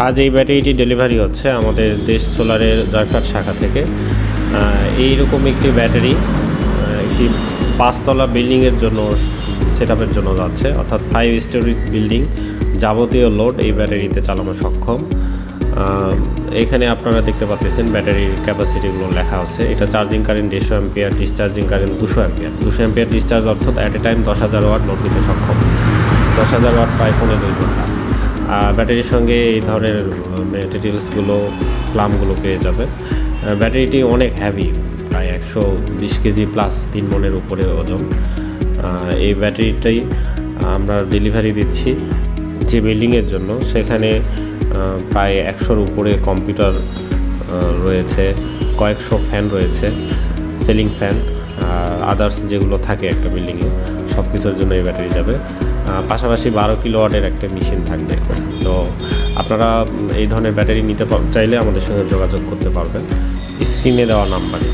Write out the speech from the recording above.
আজ এই ব্যাটারিটি ডেলিভারি হচ্ছে আমাদের দেশ সোলারের জয়ফ্রাট শাখা থেকে। এইরকম একটি ব্যাটারি একটি 5 তলা বিল্ডিংয়ের জন্য সেটআপের জন্য যাচ্ছে, অর্থাৎ 5 স্টোরি বিল্ডিং যাবতীয় লোড এই ব্যাটারিতে চালানো সক্ষম। এখানে আপনারা দেখতে পাচ্ছেন ব্যাটারির ক্যাপাসিটিগুলো লেখা আছে। এটা charging current 150 ampere, discharging current 200 ampere. 200 ampere discharge অর্থাৎ at a time 10,000 watt load দিতে সক্ষম। 10,000 ওয়াট প্রায় 2.5 ঘন্টা। ব্যাটারির সঙ্গে এই ধরনের মেটেরিয়ালসগুলো প্লামগুলো পেয়ে যাবে। ব্যাটারিটি অনেক হ্যাভি, প্রায় 120 কেজি প্লাস 3 মনের উপরে ওজন। এই ব্যাটারিটাই আমরা ডেলিভারি দিচ্ছি যে বিল্ডিংয়ের জন্য, সেখানে প্রায় 100-র উপরে কম্পিউটার রয়েছে, কয়েকশো ফ্যান রয়েছে, সিলিং ফ্যান, আদার্স যেগুলো থাকে একটা বিল্ডিংয়ে, সব কিছুর জন্য এই ব্যাটারি যাবে। পাশাপাশি 12 কিলোওয়াটের একটা মেশিন থাকবে। তো আপনারা এই ধরনের ব্যাটারি নিতে চাইলে আমাদের সঙ্গে যোগাযোগ করতে পারবেন স্ক্রিনে দেওয়া নাম্বারে।